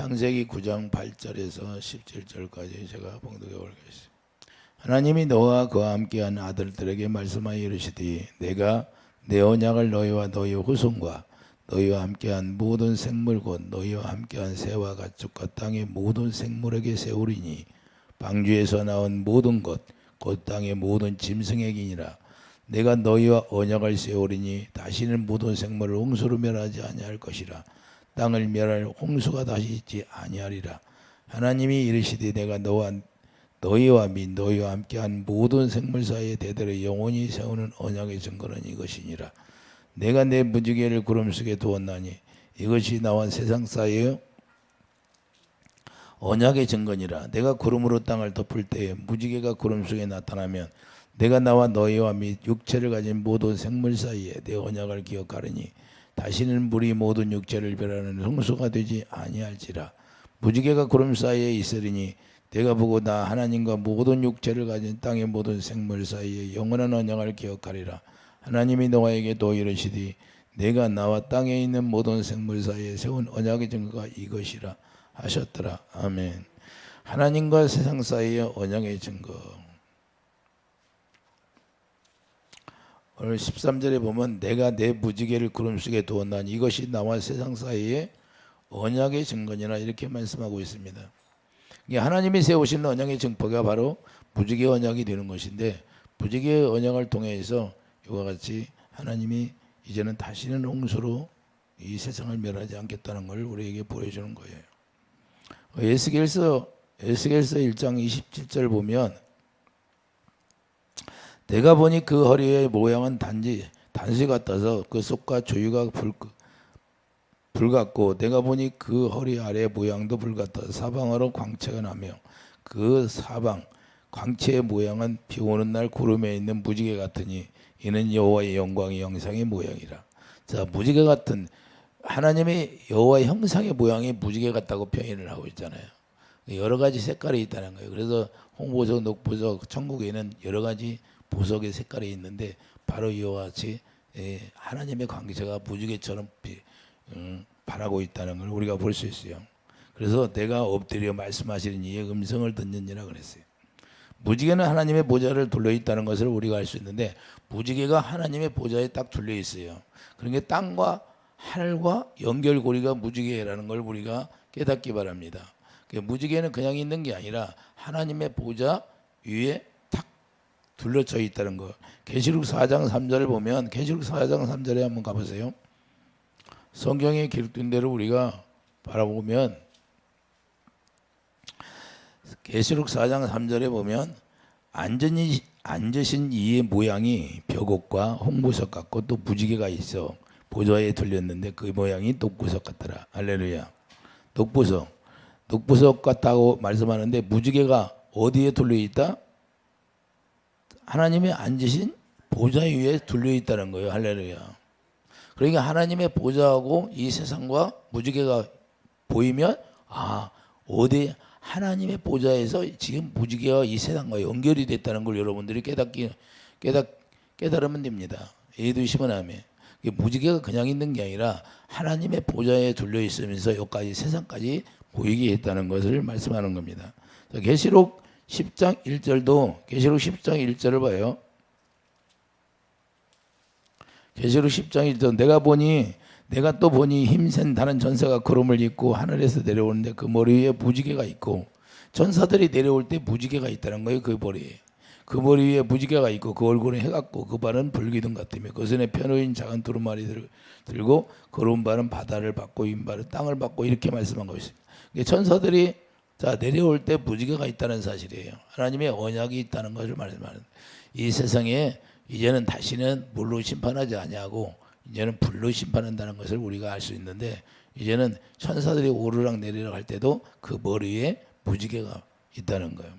창세기 9장 8절에서 17절까지 제가 봉독해 보겠습니다. 하나님이 너와 그와 함께한 아들들에게 말씀하여 이르시되 내가 내 언약을 너희와 너희 후손과 너희와 함께한 모든 생물 곧 너희와 함께한 새와 가축과 땅의 모든 생물에게 세우리니 방주에서 나온 모든 것 곧 땅의 모든 짐승에게니라. 내가 너희와 언약을 세우리니 다시는 모든 생물을 홍수로 멸하지 아니할 것이라. 땅을 멸할 홍수가 다시 있지 아니하리라. 하나님이 이르시되 내가 너희와 및 너희와 함께한 모든 생물 사이에 대대로 영원히 세우는 언약의 증거는 이것이니라. 내가 내 무지개를 구름 속에 두었나니 이것이 나와 세상 사이에 언약의 증거니라. 내가 구름으로 땅을 덮을 때에 무지개가 구름 속에 나타나면 내가 나와 너희와 및 육체를 가진 모든 생물 사이에 내 언약을 기억하리니 다시는 물이 모든 육체를 멸하는 홍수가 되지 아니할지라. 무지개가 구름 사이에 있으리니 내가 보고 나 하나님과 모든 육체를 가진 땅의 모든 생물 사이에 영원한 언약을 기억하리라. 하나님이 노아에게 또 이르시되 내가 나와 땅에 있는 모든 생물 사이에 세운 언약의 증거가 이것이라 하셨더라. 아멘. 하나님과 세상 사이의 언약의 증거. 오늘 13절에 보면 내가 내 무지개를 구름 속에 두었나니 이것이 나와 세상 사이의 언약의 증거니라 이렇게 말씀하고 있습니다. 하나님이 세우신 언약의 증거가 바로 무지개 언약이 되는 것인데 무지개 언약을 통해서 이와 같이 하나님이 이제는 다시는 홍수로 이 세상을 멸하지 않겠다는 걸 우리에게 보여주는 거예요. 에스겔서 1장 27절 보면 내가 보니 그 허리의 모양은 단지 같아서 그 속과 조유가 불 같고 내가 보니 그 허리 아래 모양도 불 같아서 사방으로 광채가 나며 그 사방 광채의 모양은 비 오는 날 구름에 있는 무지개 같으니 이는 여호와의 영광의 형상의 모양이라. 자, 무지개 같은 하나님의 여호와의 형상의 모양이 무지개 같다고 표현을 하고 있잖아요. 여러 가지 색깔이 있다는 거예요. 그래서 홍보석, 녹보석, 천국에는 여러 가지 보석의 색깔이 있는데 바로 이와 같이 하나님의 광채가 무지개처럼 바라고 있다는 걸 우리가 볼 수 있어요. 그래서 내가 엎드려 말씀하시는 이의 음성을 듣느니라 그랬어요. 무지개는 하나님의 보좌를 둘러 있다는 것을 우리가 알 수 있는데 무지개가 하나님의 보좌에 딱 둘러 있어요. 그러니까 땅과 하늘과 연결고리가 무지개라는 걸 우리가 깨닫기 바랍니다. 무지개는 그냥 있는 게 아니라 하나님의 보좌 위에 탁 둘러져 있다는 거. 계시록 4장 3절을 보면 계시록 4장 3절에 한번 가보세요. 성경에 기록된 대로 우리가 바라보면 계시록 4장 3절에 보면 앉으신 이의 모양이 벽옥과 홍보석 같고 또 무지개가 있어 보좌에 들렸는데 그 모양이 녹보석 같더라. 할렐루야. 녹보석 같다고 말씀하는데 무지개가 어디에 둘려 있다? 하나님의 앉으신 보좌 위에 둘려 있다는 거예요. 할렐루야. 그러니까 하나님의 보좌하고 이 세상과 무지개가 보이면 어디 하나님의 보좌에서 지금 무지개와 이 세상과 연결이 됐다는 걸 여러분들이 깨달으면 됩니다. 이해되시면 아멘. 무지개가 그냥 있는 게 아니라 하나님의 보좌에 둘려 있으면서 여기까지 세상까지 보이게 했다는 것을 말씀하는 겁니다. 계시록 10장 1절도 계시록 10장 1절을 봐요. 계시록 10장 1절 내가 또 보니 힘센 다른 전사가 구름을 입고 하늘에서 내려오는데 그 머리 위에 무지개가 있고 전사들이 내려올 때 무지개가 있다는 거예요. 그 머리에. 그 머리 위에 무지개가 있고 그 얼굴은 해 같고 그 발은 불기둥 같으며 그 손에 펴놓인 작은 두루마리 들고 걸은 발은 바다를 받고 왼발은 땅을 받고 이렇게 말씀한 것입니다. 천사들이 내려올 때 무지개가 있다는 사실이에요. 하나님의 언약이 있다는 것을 말씀하는. 이 세상에 이제는 다시는 물로 심판하지 아니하고 이제는 불로 심판한다는 것을 우리가 알 수 있는데 이제는 천사들이 오르락 내리락 할 때도 그 머리에 무지개가 있다는 거예요.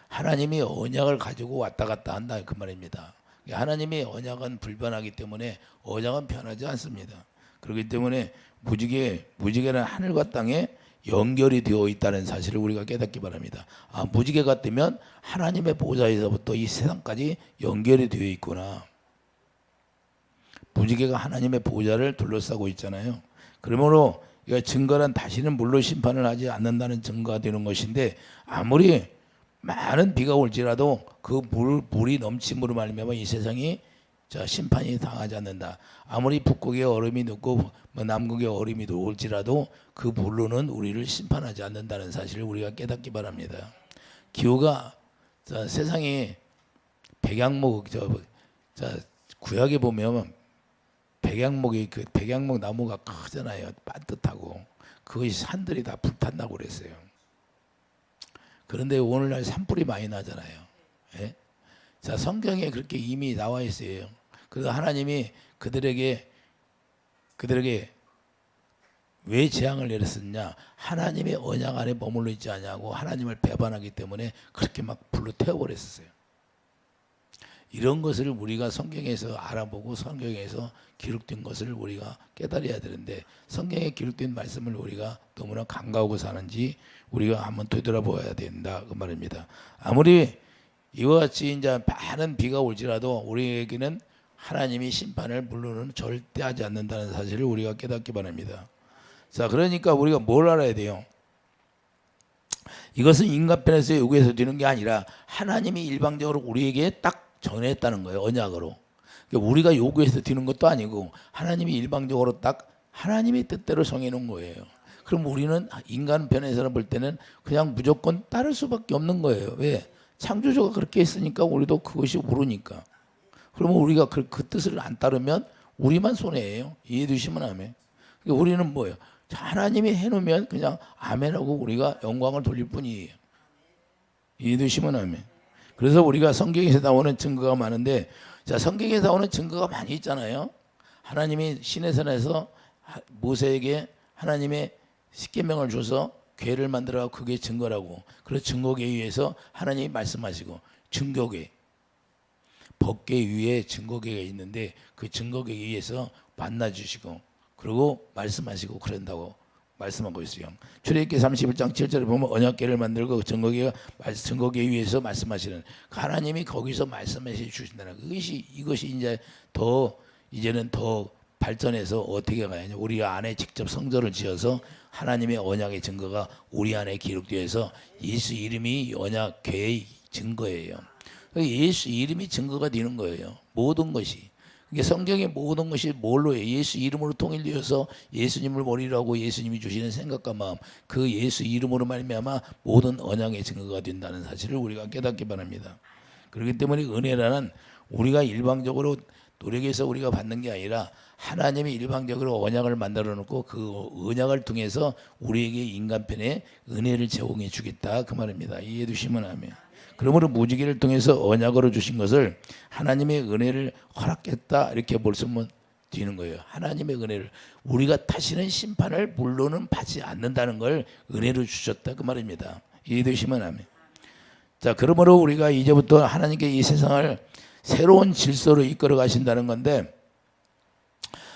하나님이 언약을 가지고 왔다 갔다 한다 그 말입니다. 하나님의 언약은 불변하기 때문에 언약은 변하지 않습니다. 그렇기 때문에 무지개는 하늘과 땅에 연결이 되어 있다는 사실을 우리가 깨닫기 바랍니다. 무지개가 뜨면 하나님의 보좌에서부터 이 세상까지 연결이 되어 있구나. 무지개가 하나님의 보좌를 둘러싸고 있잖아요. 그러므로 그러니까 증거란 다시는 물로 심판을 하지 않는다는 증거가 되는 것인데, 아무리 많은 비가 올지라도 그 물이 넘침으로 말미암아 이 세상이 심판이 당하지 않는다. 아무리 북극의 얼음이 녹고 남극의 얼음이 녹을지라도 그 물로는 우리를 심판하지 않는다는 사실을 우리가 깨닫기 바랍니다. 기후가 세상에 백양목 구약에 보면 백양목이 그 백양목 나무가 크잖아요. 반듯하고 그것이 산들이 다 불탄다고 그랬어요. 그런데 오늘날 산불이 많이 나잖아요. 예? 자, 성경에 그렇게 이미 나와 있어요. 그래서 하나님이 그들에게 왜 재앙을 내렸었냐? 하나님의 언약 안에 머물러 있지 않냐고 하나님을 배반하기 때문에 그렇게 막 불로 태워버렸어요. 이런 것을 우리가 성경에서 알아보고 성경에서 기록된 것을 우리가 깨달아야 되는데, 성경에 기록된 말씀을 우리가 너무나 간과하고 사는지 우리가 한번 되돌아보아야 된다 그 말입니다. 아무리 이와 같이 이제 많은 비가 올지라도 우리에게는 하나님이 심판을 물로는 절대 하지 않는다는 사실을 우리가 깨닫기 바랍니다. 자, 그러니까 우리가 뭘 알아야 돼요? 이것은 인간편에서 요구해서 되는 게 아니라 하나님이 일방적으로 우리에게 딱 전했다는 거예요. 언약으로. 그러니까 우리가 요구해서 되는 것도 아니고 하나님이 일방적으로 딱 하나님의 뜻대로 정해놓은 거예요. 그럼 우리는 인간 편에서는 볼 때는 그냥 무조건 따를 수밖에 없는 거예요. 왜? 창조주가 그렇게 했으니까 우리도 그것이 옳으니까. 그러면 우리가 그 뜻을 안 따르면 우리만 손해예요. 이해해 주시면 아멘. 그러니까 우리는 뭐예요? 하나님이 해놓으면 그냥 아멘하고 우리가 영광을 돌릴 뿐이에요. 이해해 주시면 아멘. 그래서 우리가 성경에서 나오는 증거가 많은데, 자, 성경에서 나오는 증거가 많이 있잖아요. 하나님이 시내산에서 모세에게 하나님의 십계명을 줘서 궤를 만들어 그게 증거라고. 그래서 증거궤 위에서 하나님이 말씀하시고, 증거궤 법궤 위에 증거궤가 있는데 그 증거궤 위에서 만나주시고 그리고 말씀하시고 그런다고 말씀하고 있어요. 출애굽기 31장 7절에 보면 언약궤를 만들고 증거궤 위에서 말씀하시는, 하나님이 거기서 말씀하시 주신다는 이것이 이제는 더 발전해서 어떻게 가야냐? 우리 안에 직접 성전을 지어서 하나님의 언약의 증거가 우리 안에 기록되어서 예수 이름이 언약궤의 증거예요. 예수 이름이 증거가 되는 거예요. 모든 것이. 이게 성경의 모든 것이 뭘로 해요? 예수 이름으로 통일되어서 예수님을 머리라고 예수님이 주시는 생각과 마음, 그 예수 이름으로 말미암아 모든 언약의 증거가 된다는 사실을 우리가 깨닫기 바랍니다. 그렇기 때문에 은혜라는 우리가 일방적으로 노력해서 우리가 받는 게 아니라 하나님이 일방적으로 언약을 만들어 놓고 그 언약을 통해서 우리에게 인간편에 은혜를 제공해 주겠다 그 말입니다. 이해해 주시면 아멘. 그러므로 무지개를 통해서 언약으로 주신 것을 하나님의 은혜를 허락했다 이렇게 볼 수면 되는 거예요. 하나님의 은혜를, 우리가 다시는 심판을 물로는 받지 않는다는 걸 은혜로 주셨다 그 말입니다. 이해되시면 아멘. 자, 그러므로 우리가 이제부터 하나님께 이 세상을 새로운 질서로 이끌어 가신다는 건데,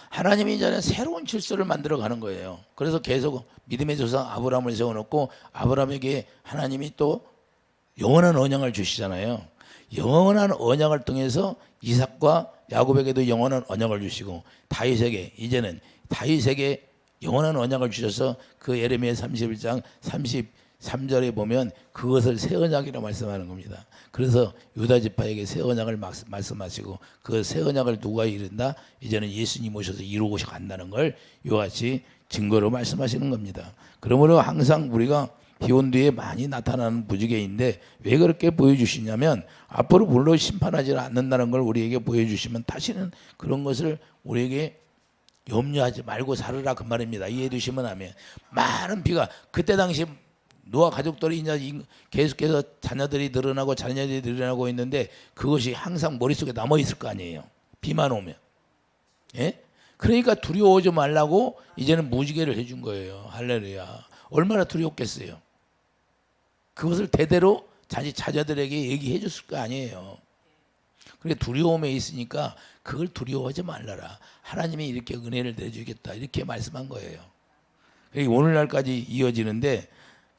하나님이 이제는 새로운 질서를 만들어 가는 거예요. 그래서 계속 믿음의 조상 아브라함을 세워놓고 아브라함에게 하나님이 또 영원한 언약을 주시잖아요. 영원한 언약을 통해서 이삭과 야곱에게도 영원한 언약을 주시고, 다윗에게 이제는 다윗에게 영원한 언약을 주셔서 그 예레미야 31장 33절에 보면 그것을 새 언약이라고 말씀하는 겁니다. 그래서 유다 지파에게 새 언약을 말씀하시고 그 새 언약을 누가 이룬다? 이제는 예수님 오셔서 이루고 간다는 걸 이와 같이 증거로 말씀하시는 겁니다. 그러므로 항상 우리가 비온 뒤에 많이 나타나는 무지개인데 왜 그렇게 보여주시냐면, 앞으로 물로 심판하지 않는다는 걸 우리에게 보여주시면 다시는 그런 것을 우리에게 염려하지 말고 살으라 그 말입니다. 이해해 주시면 아멘. 많은 비가, 그때 당시 노아 가족들이 이제 계속해서 자녀들이 늘어나고 있는데 그것이 항상 머릿속에 남아 있을 거 아니에요. 비만 오면. 예? 그러니까 두려워하지 말라고 이제는 무지개를 해준 거예요. 할렐루야. 얼마나 두려웠겠어요. 그것을 대대로 자녀들에게 얘기해 줬을 거 아니에요. 그러니까 두려움에 있으니까 그걸 두려워하지 말라라. 하나님이 이렇게 은혜를 내주겠다. 이렇게 말씀한 거예요. 오늘날까지 이어지는데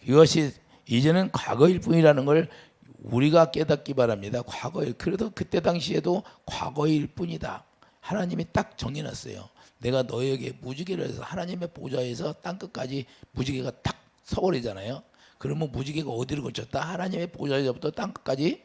이것이 이제는 과거일 뿐이라는 걸 우리가 깨닫기 바랍니다. 과거일. 그래도 그때 당시에도 과거일 뿐이다. 하나님이 딱 정해놨어요. 내가 너에게 무지개를 해서 하나님의 보좌에서 땅끝까지 무지개가 탁 서버리잖아요. 그러면 무지개가 어디를 거쳤다? 하나님의 보좌에서부터 땅끝까지,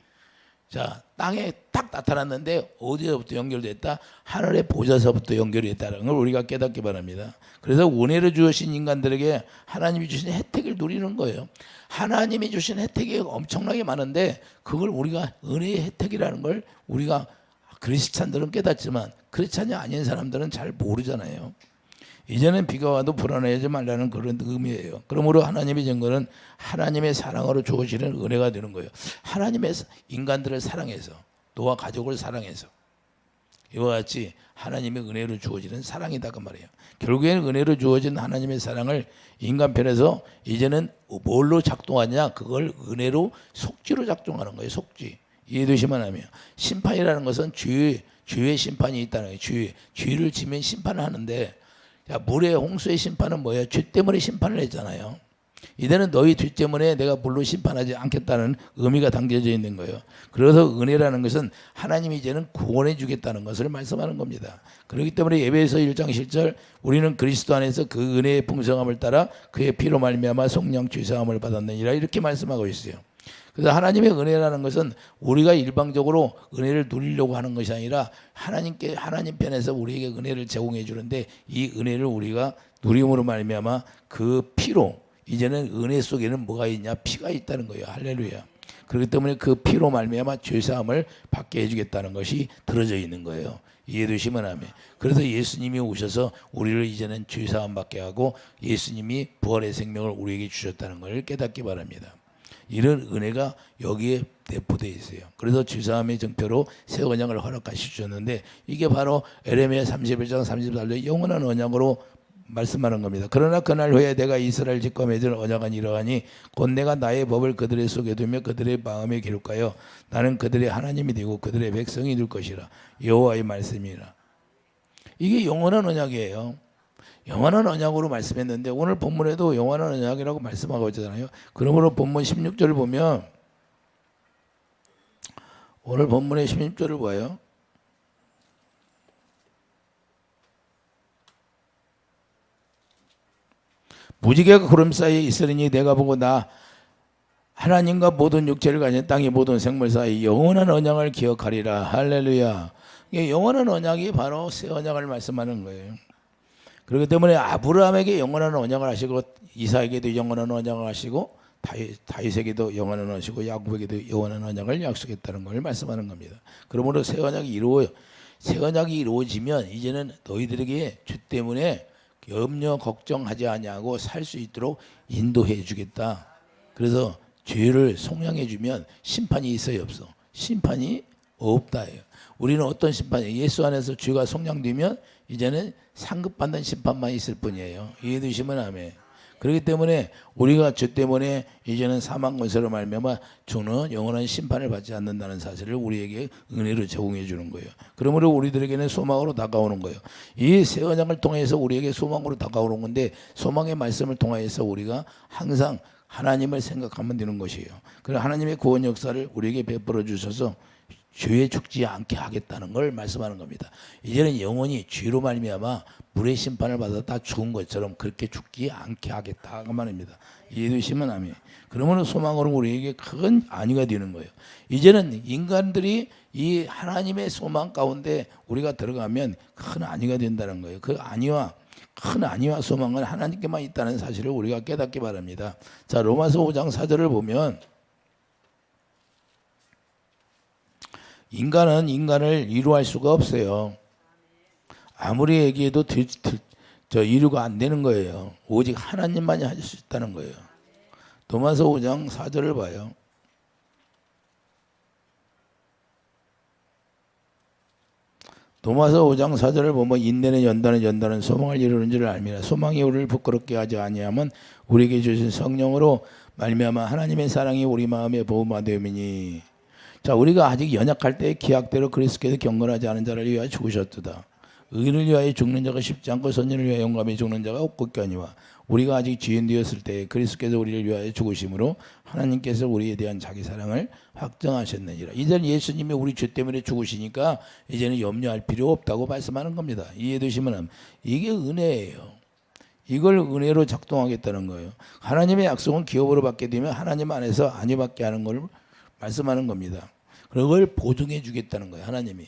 자, 땅에 딱 나타났는데 어디서부터 연결됐다? 하늘의 보좌서부터 연결이 됐다는 걸 우리가 깨닫기 바랍니다. 그래서 은혜를 주신 인간들에게 하나님이 주신 혜택을 누리는 거예요. 하나님이 주신 혜택이 엄청나게 많은데 그걸 우리가 은혜의 혜택이라는 걸 우리가 크리스찬들은 깨닫지만 크리스찬이 아닌 사람들은 잘 모르잖아요. 이제는 비가 와도 불안해하지 말라는 그런 의미예요. 그러므로 하나님의 증거는 하나님의 사랑으로 주어지는 은혜가 되는 거예요. 하나님의 인간들을 사랑해서, 너와 가족을 사랑해서, 이와 같이 하나님의 은혜로 주어지는 사랑이다 그 말이에요. 결국에는 은혜로 주어진 하나님의 사랑을 인간편에서 이제는 뭘로 작동하냐? 그걸 은혜로 속죄로 작동하는 거예요. 속죄. 이해되시면 하며, 심판이라는 것은 죄의 심판이 있다는 거예요. 죄를 지면 심판을 하는데, 자, 물의 홍수의 심판은 뭐예요? 죄 때문에 심판을 했잖아요. 이제는 너희 죄 때문에 내가 물로 심판하지 않겠다는 의미가 담겨져 있는 거예요. 그래서 은혜라는 것은 하나님이 이제는 구원해 주겠다는 것을 말씀하는 겁니다. 그렇기 때문에 에베소 1장 10절 우리는 그리스도 안에서 그 은혜의 풍성함을 따라 그의 피로 말미암아 성령 죄사함을 받았느니라 이렇게 말씀하고 있어요. 그래서 하나님의 은혜라는 것은 우리가 일방적으로 은혜를 누리려고 하는 것이 아니라 하나님 편에서 우리에게 은혜를 제공해 주는데 이 은혜를 우리가 누림으로 말미암아 그 피로 이제는 은혜 속에는 뭐가 있냐? 피가 있다는 거예요. 할렐루야. 그렇기 때문에 그 피로 말미암아 죄사함을 받게 해주겠다는 것이 들어져 있는 거예요. 이해되시면 하면. 그래서 예수님이 오셔서 우리를 이제는 죄사함 받게 하고 예수님이 부활의 생명을 우리에게 주셨다는 걸 깨닫기 바랍니다. 이런 은혜가 여기에 내포되어 있어요. 그래서 죄사함의 증표로 새 언약을 허락하시 주셨는데 이게 바로 에레미야 31장 34절에 영원한 언약으로 말씀하는 겁니다. 그러나 그날 후에 내가 이스라엘 집과 맺을 언약은 이러하니 곧 내가 나의 법을 그들의 속에 두며 그들의 마음에 기록하여 나는 그들의 하나님이 되고 그들의 백성이 될 것이라. 여호와의 말씀이라. 이게 영원한 언약이에요. 영원한 언약으로 말씀했는데 오늘 본문에도 영원한 언약이라고 말씀하고 있잖아요. 그러므로 본문 16절을 보면 오늘 본문의 16절을 봐요. 무지개가 구름 사이에 있으리니 내가 보고 나 하나님과 모든 육체를 가진 땅의 모든 생물 사이 영원한 언약을 기억하리라. 할렐루야. 영원한 언약이 바로 새 언약을 말씀하는 거예요. 그렇기 때문에 아브라함에게 영원한 언약을 하시고 이삭에게도 영원한 언약을 하시고 다윗에게도 영원한 언약을 하시고 야곱에게도 영원한 언약을 약속했다는 걸 말씀하는 겁니다. 그러므로 새 언약이 이루어지면 이제는 너희들에게 죄 때문에 염려 걱정하지 아니하고 살 수 있도록 인도해 주겠다. 그래서 죄를 속량해 주면 심판이 있어요, 없어? 심판이 없다예요. 우리는 어떤 심판이에요? 예수 안에서 죄가 속량되면 이제는 상급받는 심판만 있을 뿐이에요. 이해되시면 아멘. 그렇기 때문에 우리가 죄 때문에 이제는 사망 권세로 말미암아 주는 영원한 심판을 받지 않는다는 사실을 우리에게 은혜로 제공해 주는 거예요. 그러므로 우리들에게는 소망으로 다가오는 거예요. 이 새 언약을 통해서 우리에게 소망으로 다가오는 건데 소망의 말씀을 통해서 우리가 항상 하나님을 생각하면 되는 것이에요. 그래서 하나님의 구원 역사를 우리에게 베풀어 주셔서 죄에 죽지 않게 하겠다는 걸 말씀하는 겁니다. 이제는 영원히 죄로 말미암아 물의 심판을 받았다 죽은 것처럼 그렇게 죽지 않게 하겠다 그 말입니다. 이해되시면 아멘. 그러면 소망으로 우리에게 큰 안위가 되는 거예요. 이제는 인간들이 이 하나님의 소망 가운데 우리가 들어가면 큰 안위가 된다는 거예요. 그 안위와 큰 안위와 소망은 하나님께만 있다는 사실을 우리가 깨닫기 바랍니다. 자, 로마서 5장 4절을 보면 인간은 인간을 이루할 수가 없어요. 아무리 얘기해도 이루가 안 되는 거예요. 오직 하나님만이 할 수 있다는 거예요. 로마서 5장 4절을 봐요. 로마서 5장 4절을 보면 인내는 연단은 소망을 이루는 줄 알미라. 소망이 우리를 부끄럽게 하지 아니하면 우리에게 주신 성령으로 말미암아 하나님의 사랑이 우리 마음에 보호하되음이니. 자, 우리가 아직 연약할 때 기약대로 그리스도께서 경건하지 않은 자를 위하여 죽으셨도다. 의인을 위하여 죽는 자가 쉽지 않고 선인을 위하여 용감히 죽는 자가 없겠거니와 우리가 아직 죄인 되었을 때 그리스도께서 우리를 위하여 죽으심으로 하나님께서 우리에 대한 자기 사랑을 확정하셨느니라. 이제는 예수님이 우리 죄 때문에 죽으시니까 이제는 염려할 필요 없다고 말씀하는 겁니다. 이해되시면 이게 은혜예요. 이걸 은혜로 작동하겠다는 거예요. 하나님의 약속은 기업으로 받게 되면 하나님 안에서 안위받게 하는 걸 말씀하는 겁니다. 그걸 보증해 주겠다는 거예요. 하나님이.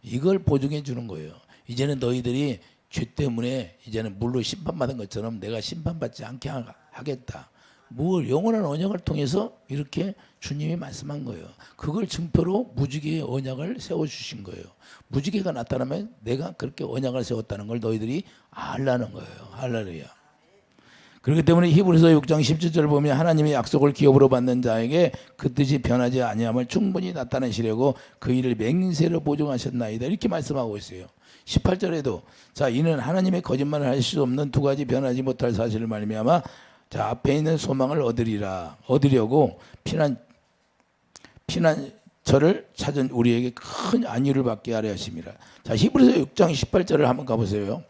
이걸 보증해 주는 거예요. 이제는 너희들이 죄 때문에 이제는 물로 심판받은 것처럼 내가 심판받지 않게 하겠다. 뭐 영원한 언약을 통해서 이렇게 주님이 말씀한 거예요. 그걸 증표로 무지개의 언약을 세워주신 거예요. 무지개가 나타나면 내가 그렇게 언약을 세웠다는 걸 너희들이 알라는 거예요. 할렐루야. 그렇기 때문에 히브리서 6장 17절 보면 하나님의 약속을 기업으로 받는 자에게 그 뜻이 변하지 아니함을 충분히 나타내시려고 그 일을 맹세로 보증하셨나이다. 이렇게 말씀하고 있어요. 18절에도 자 이는 하나님의 거짓말을 할 수 없는 두 가지 변하지 못할 사실을 말미암아 자 앞에 있는 소망을 얻으려고 피난처를 찾은 우리에게 큰 안위를 받게 하려 하심이라. 자 히브리서 6장 18절을 한번 가보세요.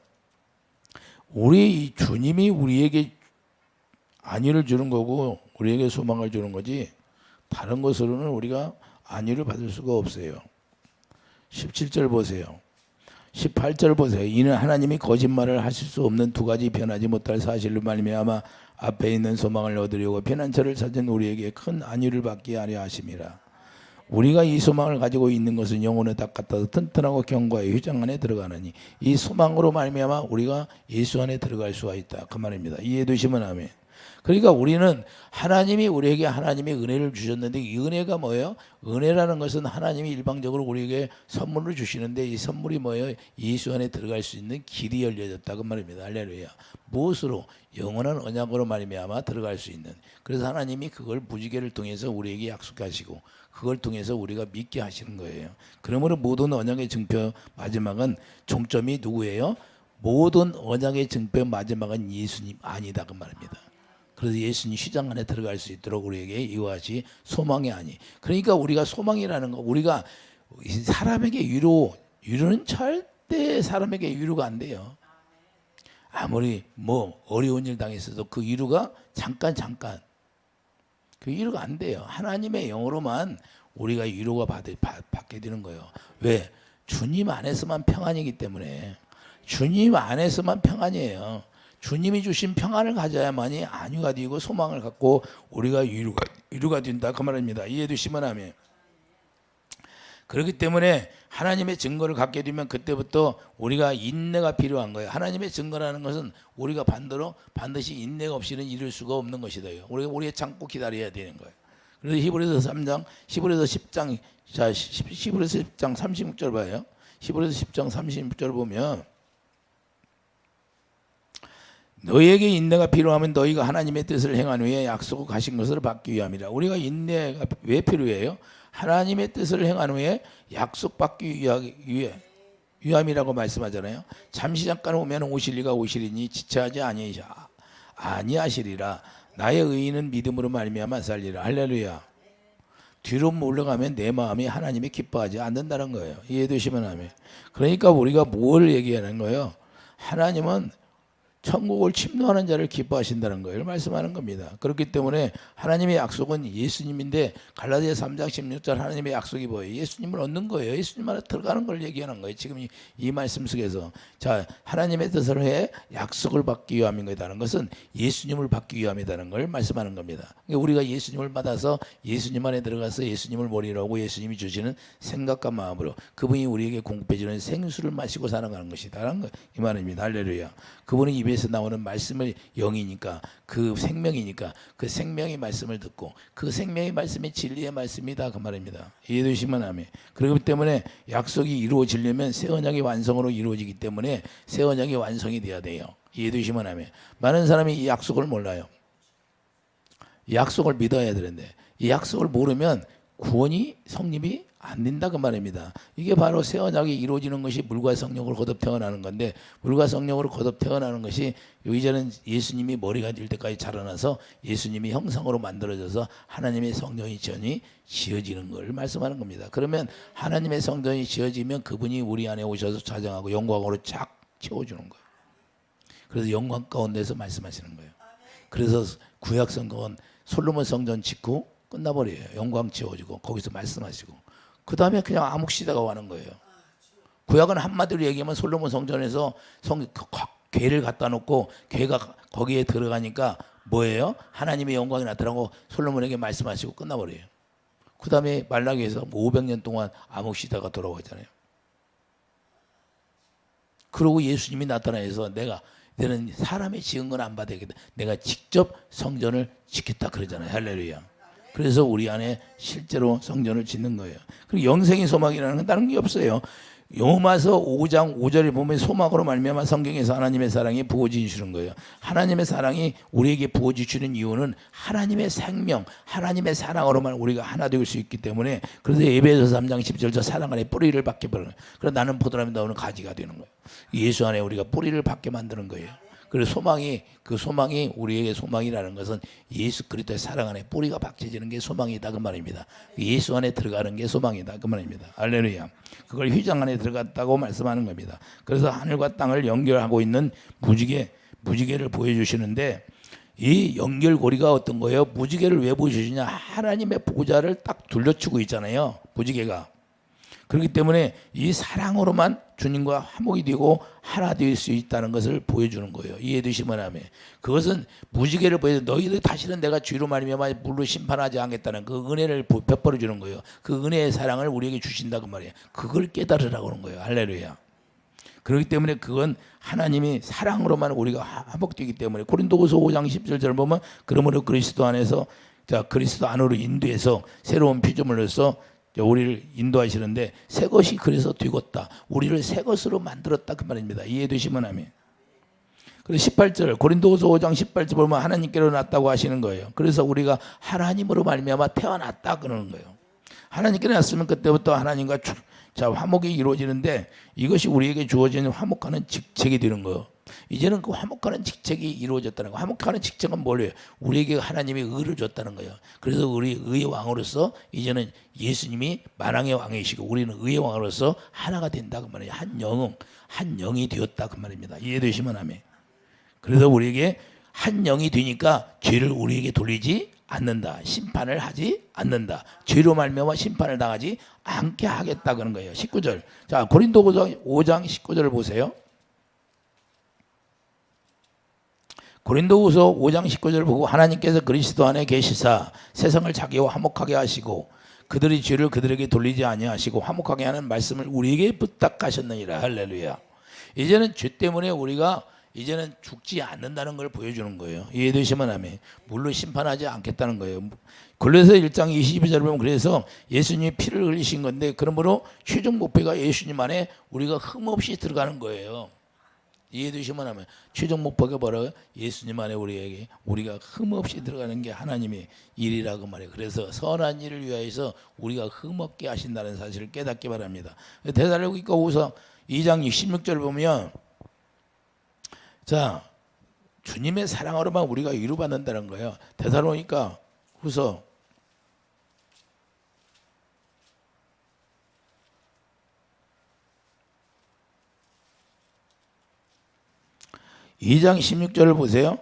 우리 이 주님이 우리에게 안위를 주는 거고 우리에게 소망을 주는 거지 다른 것으로는 우리가 안위를 받을 수가 없어요. 17절 보세요. 18절 보세요. 이는 하나님이 거짓말을 하실 수 없는 두 가지 변하지 못할 사실로 말미암아 앞에 있는 소망을 얻으려고 피난처를 찾은 우리에게 큰 안위를 받게 하려 하심이라. 우리가 이 소망을 가지고 있는 것은 영혼의 닭 같아서 튼튼하고 견고하여 휴장 안에 들어가느니 이 소망으로 말미암아 우리가 예수 안에 들어갈 수가 있다. 그 말입니다. 이해되시면 아멘. 그러니까 우리는 하나님이 우리에게 하나님의 은혜를 주셨는데 이 은혜가 뭐예요? 은혜라는 것은 하나님이 일방적으로 우리에게 선물을 주시는데 이 선물이 뭐예요? 예수 안에 들어갈 수 있는 길이 열려졌다. 그 말입니다. 할렐루야. 무엇으로? 영원한 언약으로 말미암아 들어갈 수 있는. 그래서 하나님이 그걸 무지개를 통해서 우리에게 약속하시고 그걸 통해서 우리가 믿게 하시는 거예요. 그러므로 모든 언약의 증표 마지막은 종점이 누구예요? 모든 언약의 증표 마지막은 예수님 아니다. 그 말입니다. 그래서 예수님 시장 안에 들어갈 수 있도록 우리에게 이와 같이 소망이 아니. 그러니까 우리가 소망이라는 거 우리가 사람에게 위로는 절대 사람에게 위로가 안 돼요. 아무리 뭐 어려운 일 당했어도 그 위로가 잠깐 그 위로가 안 돼요. 하나님의 영으로만 우리가 위로가 받게 되는 거예요. 왜? 주님 안에서만 평안이기 때문에. 주님 안에서만 평안이에요. 주님이 주신 평안을 가져야만이 안위가 되고 소망을 갖고 우리가 위로가 된다. 그 말입니다. 이해되시면 아멘. 그렇기 때문에 하나님의 증거를 갖게 되면 그때부터 우리가 인내가 필요한 거예요. 하나님의 증거라는 것은 우리가 반드시 인내가 없이는 이룰 수가 없는 것이다. 우리가 오래 참고 기다려야 되는 거예요. 그래서 히브리서 10장 36절 봐요. 히브리서 10장 36절 보면 너희에게 인내가 필요하면 너희가 하나님의 뜻을 행한 후에 약속하신 것을 받기 위함이라. 우리가 인내가 왜 필요해요? 하나님의 뜻을 행한 후에 약속받기 위함이라고 말씀하잖아요. 잠시 잠깐 오면 오실 이가 오시리니 지체하지 아니하시리라. 나의 의인은 믿음으로 말미암아 살리라. 할렐루야. 뒤로 물러가면 내 마음이 하나님이 기뻐하지 않는다는 거예요. 이해되시면 아멘. 그러니까 우리가 뭘 얘기하는 거예요? 하나님은 천국을 침노하는 자를 기뻐하신다는 거예요. 말씀하는 겁니다. 그렇기 때문에 하나님의 약속은 예수님인데 갈라디아서 3장 16절 하나님의 약속이 뭐예요? 예수님을 얻는 거예요. 예수님 안에 들어가는 걸 얘기하는 거예요. 지금 이 말씀 속에서 자 하나님의 뜻을 해 약속을 받기 위함이다는 것은 예수님을 받기 위함이다는 걸 말씀하는 겁니다. 그러니까 우리가 예수님을 받아서 예수님 안에 들어가서 예수님을 머리로 하고 예수님이 주시는 생각과 마음으로 그분이 우리에게 공급해 주는 생수를 마시고 살아가는 것이다라는 거 이 말입니다. 할렐루야. 그분이 입에서 나오는 말씀을 영이니까 그 생명이니까 그 생명의 말씀을 듣고 그 생명의 말씀이 진리의 말씀이다 그 말입니다. 이해되시면 아멘. 그렇기 때문에 약속이 이루어지려면 새 언약의 완성으로 이루어지기 때문에 새 언약의 완성이 돼야 돼요. 이해되시면 아멘. 많은 사람이 이 약속을 몰라요. 이 약속을 믿어야 되는데 이 약속을 모르면 구원이 성립이 안 된다 그 말입니다. 이게 바로 새 언약이 이루어지는 것이 물과 성령으로 거듭 태어나는 건데 물과 성령으로 거듭 태어나는 것이 이제는 예수님이 머리가 될 때까지 자라나서 예수님이 형상으로 만들어져서 하나님의 성전이 지어지는 걸 말씀하는 겁니다. 그러면 하나님의 성전이 지어지면 그분이 우리 안에 오셔서 자정하고 영광으로 쫙 채워주는 거예요. 그래서 영광 가운데서 말씀하시는 거예요. 그래서 구약 성경은 솔로몬 성전 짓고 끝나버려요. 영광 지워지고 거기서 말씀하시고 그 다음에 그냥 암흑 시대가 하는 거예요. 구약은 한마디로 얘기하면 솔로몬 성전에서 괴를 갖다 놓고 괴가 거기에 들어가니까 뭐예요? 하나님의 영광이 나타나고 솔로몬에게 말씀하시고 끝나버려요. 그 다음에 말라기에서 500년 동안 암흑 시대가 돌아오잖아요. 그러고 예수님이 나타나서 너는 사람이 지은 건 안 받아야겠다. 내가 직접 성전을 짓겠다 그러잖아요. 할렐루야. 그래서 우리 안에 실제로 성전을 짓는 거예요. 그리고 영생의 소망이라는 건 다른 게 없어요. 로마서 5장 5절을 보면 소망으로 말미암아 성경에서 하나님의 사랑이 부어지 주시는 거예요. 하나님의 사랑이 우리에게 부어지 주는 이유는 하나님의 생명, 하나님의 사랑으로만 우리가 하나 될 수 있기 때문에 그래서 에베소서 3장 10절 저 사랑 안에 뿌리를 받게 버리는 거예요. 그래서 나는 포도나무 나오는 가지가 되는 거예요. 예수 안에 우리가 뿌리를 받게 만드는 거예요. 그래서 그 소망이 우리에게 소망이라는 것은 예수 그리스도의 사랑 안에 뿌리가 박혀지는 게 소망이다 그 말입니다. 예수 안에 들어가는 게 소망이다 그 말입니다. 할렐루야. 그걸 휘장 안에 들어갔다고 말씀하는 겁니다. 그래서 하늘과 땅을 연결하고 있는 무지개를 보여주시는데 이 연결고리가 어떤 거예요? 무지개를 왜 보여주시냐? 하나님의 보좌를 딱 둘러치고 있잖아요. 무지개가. 그렇기 때문에 이 사랑으로만 주님과 화목이 되고 하나 될 수 있다는 것을 보여주는 거예요. 이해되시면 하면 그것은 무지개를 보여서 너희들 다시는 내가 죄로 말미암아 물로 심판하지 않겠다는 그 은혜를 베풀어 주는 거예요. 그 은혜의 사랑을 우리에게 주신다 그 말이에요. 그걸 깨달으라고 하는 거예요. 할렐루야. 그렇기 때문에 그건 하나님이 사랑으로만 우리가 화목되기 때문에 고린도후서 5장 17절 보면 그러므로 그리스도 안에서 그리스도 안으로 인도해서 새로운 피조물로서 우리를 인도하시는데 새 것이 그래서 되었다. 우리를 새 것으로 만들었다 그 말입니다. 이해되시면 아멘. 그래서 18절 고린도후서 5장 18절 보면 하나님께로 났다고 하시는 거예요. 그래서 우리가 하나님으로 말미암아 태어났다 그러는 거예요. 하나님께로 났으면 그때부터 하나님과 화목이 이루어지는데 이것이 우리에게 주어지는 화목하는 직책이 되는 거예요. 이제는 그 화목하는 직책이 이루어졌다는 거예요. 화목하는 직책은 뭐예요? 우리에게 하나님이 의를 줬다는 거예요. 그래서 우리 의의 왕으로서 이제는 예수님이 만왕의 왕이시고 우리는 의의 왕으로서 하나가 된다 그 말이에요. 한 영이 되었다 그 말입니다. 이해되시면 아멘. 그래서 우리에게 한 영이 되니까 죄를 우리에게 돌리지 않는다. 심판을 하지 않는다. 죄로 말미암아 심판을 당하지 않게 하겠다 그런 거예요. 19절. 자, 고린도후서 5장 19절을 보세요. 고린도후서 5장 19절을 보고 하나님께서 그리스도 안에 계시사 세상을 자기와 화목하게 하시고 그들의 죄를 그들에게 돌리지 아니하시고 화목하게 하는 말씀을 우리에게 부탁하셨느니라. 할렐루야. 이제는 죄 때문에 우리가 이제는 죽지 않는다는 걸 보여주는 거예요. 이해되시면 아멘. 물로 심판하지 않겠다는 거예요. 골로새 1장 22절 보면 그래서 예수님이 피를 흘리신 건데 그러므로 최종 목표가 예수님 안에 우리가 흠없이 들어가는 거예요. 이해되시면 하면 최종 목표가 뭐라고요? 예수님 안에 우리가 흠없이 들어가는 게 하나님의 일이라고 말해요. 그래서 선한 일을 위하여서 우리가 흠없게 하신다는 사실을 깨닫기 바랍니다. 데살로니가후서 2장 16절 보면 자 주님의 사랑으로만 우리가 위로받는다는 거예요. 데살로니가후서 2장 16절을 보세요.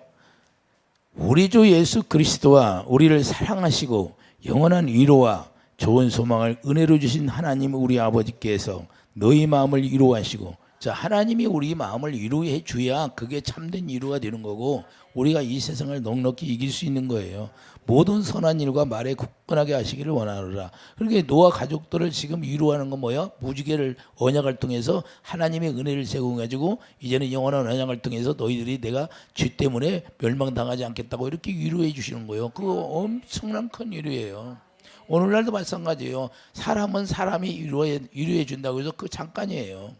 우리 주 예수 그리스도와 우리를 사랑하시고 영원한 위로와 좋은 소망을 은혜로 주신 하나님 우리 아버지께서 너희 마음을 위로하시고 자 하나님이 우리 마음을 위로해 줘야 그게 참된 위로가 되는 거고 우리가 이 세상을 넉넉히 이길 수 있는 거예요. 모든 선한 일과 말에 굳건하게 하시기를 원하노라. 그러니까 노아 가족들을 지금 위로하는 건 뭐야? 무지개를 언약을 통해서 하나님의 은혜를 제공해주고 이제는 영원한 언약을 통해서 너희들이 내가 죄 때문에 멸망당하지 않겠다고 이렇게 위로해 주시는 거예요. 그거 엄청난 큰 위로예요. 오늘날도 마찬가지예요. 사람은 사람이 위로해 준다고 해서 그 잠깐이에요.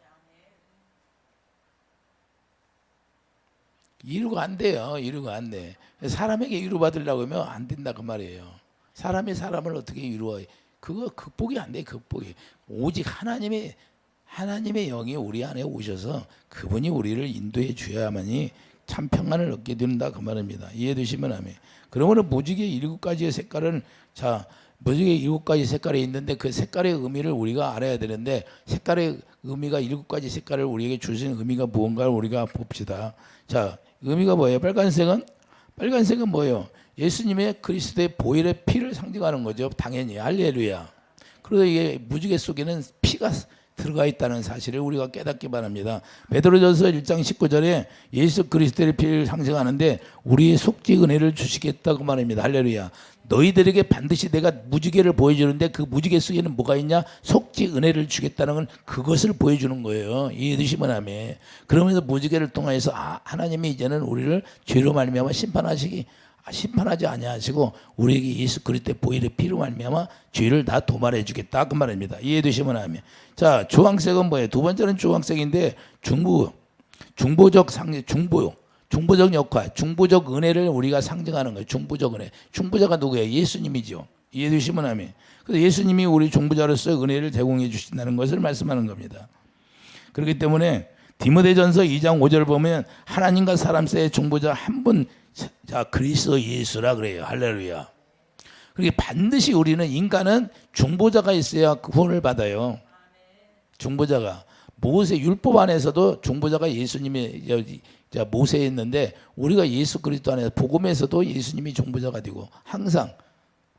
위로가 안 돼요. 위로가 안 돼. 사람에게 위로받으려고 하면 안 된다 그 말이에요. 사람이 사람을 어떻게 위로해? 그거 극복이 안 돼. 극복이. 오직 하나님의 영이 우리 안에 오셔서 그분이 우리를 인도해 주어야만이 참 평안을 얻게 된다 그 말입니다. 이해되시면 아멘. 그러므로 무지개 7가지의 색깔은 자 무지개 7가지 색깔이 있는데 그 색깔의 의미를 우리가 알아야 되는데 색깔의 의미가 7가지 색깔을 우리에게 주신 의미가 무언가를 우리가 봅시다. 자, 의미가 뭐예요? 빨간색은 뭐예요? 예수님의 그리스도의 보혈의 피를 상징하는 거죠. 당연히 할렐루야. 그래서 이게 무지개 속에는 피가 들어가 있다는 사실을 우리가 깨닫기 바랍니다. 베드로전서 1장 19절에 예수 그리스도의 피를 상징하는데 우리의 속죄 은혜를 주시겠다고 말합니다. 할렐루야. 너희들에게 반드시 내가 무지개를 보여주는데 그 무지개 속에는 뭐가 있냐? 속죄 은혜를 주겠다는 건 그것을 보여주는 거예요. 이해되시면 아멘. 그러면서 무지개를 통해서 하나님이 이제는 우리를 죄로 말미암아 심판하지 아니하시고 우리에게 예수 그리스도의 보혈의 피로 말미암아 죄를 다 도말해 주겠다 그 말입니다. 이해되시면 아멘. 자, 주황색은 뭐예요? 두 번째는 주황색인데 중보적 역할, 중보적 은혜를 우리가 상징하는 거예요. 중보적 은혜. 중보자가 누구예요? 예수님이죠. 이해되시면 아멘. 그래서 예수님이 우리 중보자로서 은혜를 제공해 주신다는 것을 말씀하는 겁니다. 그렇기 때문에 디모데전서 2장 5절 보면 하나님과 사람 사이의 중보자 한 분, 자, 그리스도 예수라 그래요. 할렐루야. 그렇게 반드시 우리는 인간은 중보자가 있어야 구원을 받아요. 중보자가. 모세 율법 안에서도 중보자가 예수님이 모세에 있는데 우리가 예수 그리스도 안에서 복음에서도 예수님이 중보자가 되고 항상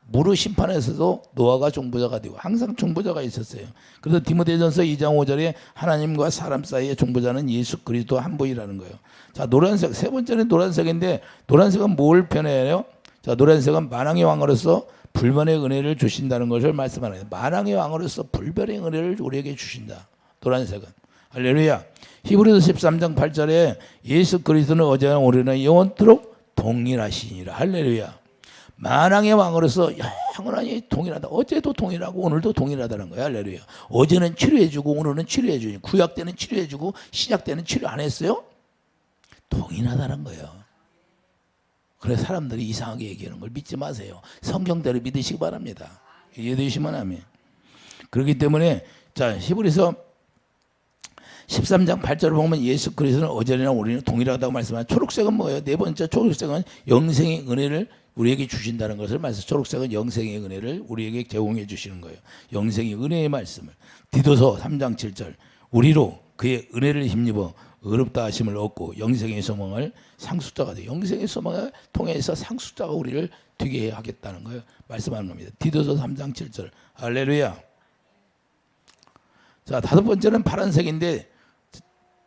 무릇 심판에서도 노아가 중보자가 되고 항상 중보자가 있었어요. 그래서 디모데전서 2장 5절에 하나님과 사람 사이의 중보자는 예수 그리스도 한 분이라는 거예요. 자, 노란색 세 번째는 노란색인데 노란색은 뭘 표현해요? 자, 노란색은 만왕의 왕으로서 불변의 은혜를 주신다는 것을 말씀하는 거예요. 만왕의 왕으로서 불변의 은혜를 우리에게 주신다. 노란색은 할렐루야. 히브리서 13장 8절에 예수 그리스도는 어제나 오늘이나 영원토록 동일하시니라. 할렐루야. 만왕의 왕으로서 영원히 동일하다. 어제도 동일하고 오늘도 동일하다는 거야. 할렐루야. 어제는 치료해주고 오늘은 치료해주니 구약 때는 치료해주고 신약 때는 치료 안 했어요? 동일하다는 거예요. 그래서 사람들이 이상하게 얘기하는 걸 믿지 마세요. 성경대로 믿으시기 바랍니다. 이해되시면 아멘. 그렇기 때문에 자, 히브리서 13장 8절을 보면 예수 그리스도는 어제나 우리는 동일하다고 말씀하는 초록색은 뭐예요? 네 번째 초록색은 영생의 은혜를 우리에게 주신다는 것을 말씀. 초록색은 영생의 은혜를 우리에게 제공해 주시는 거예요. 영생의 은혜의 말씀을. 디도서 3장 7절 우리로 그의 은혜를 힘입어 의롭다 하심을 얻고 영생의 소망을 상속자가 돼. 영생의 소망을 통해서 상속자가 우리를 되게 하겠다는 거예요. 말씀하는 겁니다. 디도서 3장 7절. 할렐루야. 자, 다섯 번째는 파란색인데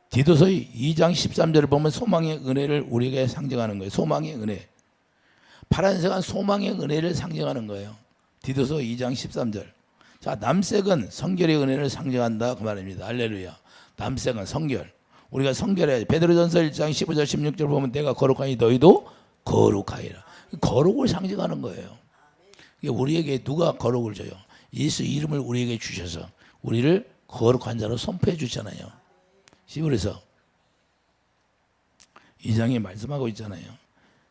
디도서 2장 13절을 보면 소망의 은혜를 우리에게 상징하는 거예요. 소망의 은혜. 파란색은 소망의 은혜를 상징하는 거예요. 디도서 2장 13절. 자, 남색은 성결의 은혜를 상징한다 그 말입니다. 할렐루야. 남색은 성결. 우리가 성결해야지. 베드로전서 1장 15절 16절 보면 내가 거룩하니 너희도 거룩하리라. 거룩을 상징하는 거예요. 우리에게 누가 거룩을 줘요? 예수 이름을 우리에게 주셔서 우리를 거룩한 자로 선포해 주잖아요. 히브리서 2장에 말씀하고 있잖아요.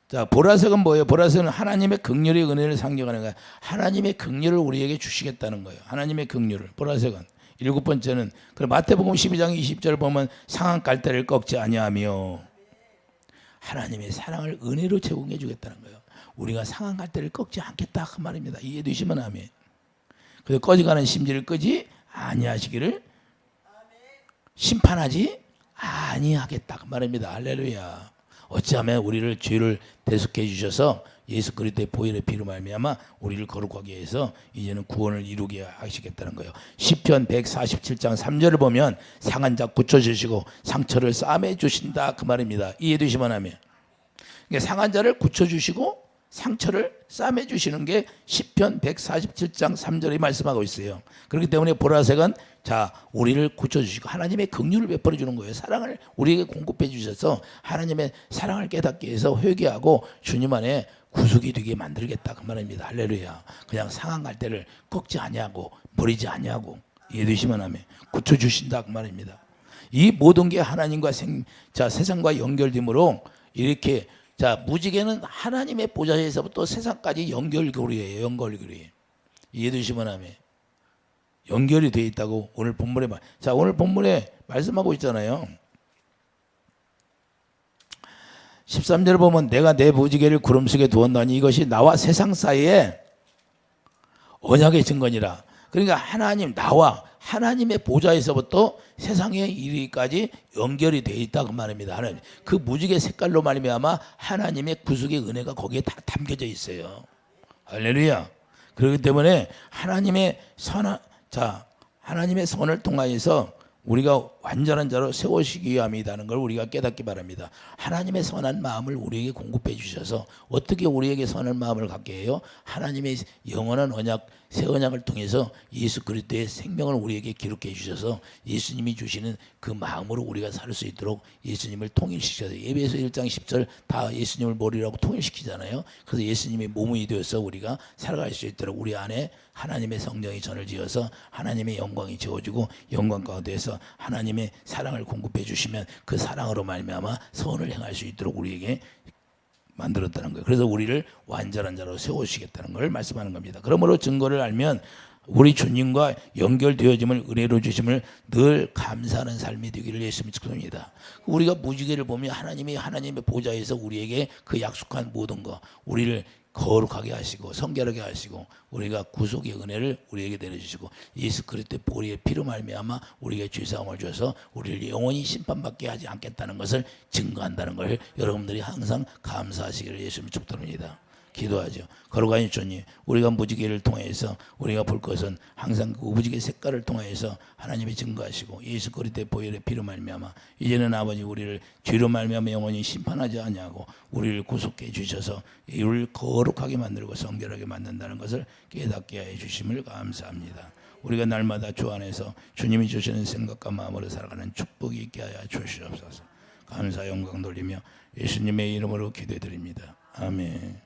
자, 보라색은 뭐예요? 보라색은 하나님의 긍휼의 은혜를 상징하는 거예요. 하나님의 긍휼을 우리에게 주시겠다는 거예요. 하나님의 긍휼을. 보라색은. 일곱 번째는 마태복음 12장 20절 보면 상한 갈대를 꺾지 아니하며 하나님의 사랑을 은혜로 제공해 주겠다는 거예요. 우리가 상한 갈대를 꺾지 않겠다 그 말입니다. 이해되시면 아멘. 그래서 꺼져가는 심지를 끄지 아니하시기를 심판하지 아니하겠다 그 말입니다. 할렐루야. 어찌하면 우리를 죄를 대속해 주셔서 예수 그리스도의 보혈의 피로 말미암아 우리를 거룩하게 해서 이제는 구원을 이루게 하시겠다는 거예요. 시편 147장 3절을 보면 상한 자 고쳐주시고 상처를 싸매 주신다 그 말입니다. 이해되시면 하면 그러니까 상한 자를 고쳐주시고 상처를 싸매 주시는 게 시편 147장 3절에 말씀하고 있어요. 그렇기 때문에 보라색은 자, 우리를 고쳐주시고 하나님의 긍휼을 베풀어 주는 거예요. 사랑을 우리에게 공급해 주셔서 하나님의 사랑을 깨닫게 해서 회개하고 주님 안에 구속이 되게 만들겠다 그 말입니다. 할렐루야. 그냥 상한 갈대를 꺾지 아니하고 버리지 아니하고 이해되시면 하면 고쳐주신다 그 말입니다. 이 모든 게 하나님과 세상과 연결됨으로 이렇게 자, 무지개는 하나님의 보좌에서부터 세상까지 연결고리예요. 연결고리. 이해되시면 하면 연결이 되어 있다고 오늘 본문에 자, 오늘 본문에 말씀하고 있잖아요. 13절 보면 내가 내 무지개를 구름 속에 두었나니 이것이 나와 세상 사이에 언약의 증거니라. 그러니까 하나님 나와 하나님의 보좌에서부터 세상에 이르기까지 연결이 되어 있다 그 말입니다. 하나님 그 무지개 색깔로 말미암아 하나님의 구속의 은혜가 거기에 다 담겨져 있어요. 할렐루야. 그렇기 때문에 하나님의 하나님의 선을 통하여서 우리가 완전한 자로 세우시기 위함이라는 걸 우리가 깨닫기 바랍니다. 하나님의 선한 마음을 우리에게 공급해 주셔서 어떻게 우리에게 선한 마음을 갖게 해요? 하나님의 영원한 언약, 새 언약을 통해서 예수 그리스도의 생명을 우리에게 기록해 주셔서 예수님이 주시는 그 마음으로 우리가 살 수 있도록 예수님을 통일시켜서 에베소 1장 10절 다 예수님을 머리라고 통일시키잖아요. 그래서 예수님이 몸이 되어서 우리가 살아갈 수 있도록 우리 안에 하나님의 성령이 전을 지어서 하나님의 영광이 지어지고 영광 가운데에서 하나님의 사랑을 공급해 주시면 그 사랑으로 말미암아 선을 행할 수 있도록 우리에게 만들었다는 거예요. 그래서 우리를 완전한 자로 세우시겠다는 걸 말씀하는 겁니다. 그러므로 증거를 알면 우리 주님과 연결되어짐을 은혜로 주심을 늘 감사하는 삶이 되기를 예수님 축복합니다. 우리가 무지개를 보면 하나님의 보좌에서 우리에게 그 약속한 모든 거 우리를 거룩하게 하시고 성결하게 하시고 우리가 구속의 은혜를 우리에게 내려주시고 예수 그리스도의 보리의 피로 말미암아 우리에게 죄사함을 주셔서 우리를 영원히 심판받게 하지 않겠다는 것을 증거한다는 걸 여러분들이 항상 감사하시기를 예수님 축복합니다. 기도하죠. 거룩하신 주님, 우리가 무지개를 통해서 우리가 볼 것은 항상 그 무지개 색깔을 통해서 하나님이 증거하시고 예수 그리스도의 보혈의 피로 말미암아 이제는 아버지 우리를 죄로 말미암아 영원히 심판하지 아니하고 우리를 구속해 주셔서 우리를 거룩하게 만들고 성결하게 만든다는 것을 깨닫게 해 주심을 감사합니다. 우리가 날마다 주 안에서 주님이 주시는 생각과 마음으로 살아가는 축복이 있게 하여 주시옵소서. 감사 영광 돌리며 예수님의 이름으로 기도드립니다. 아멘.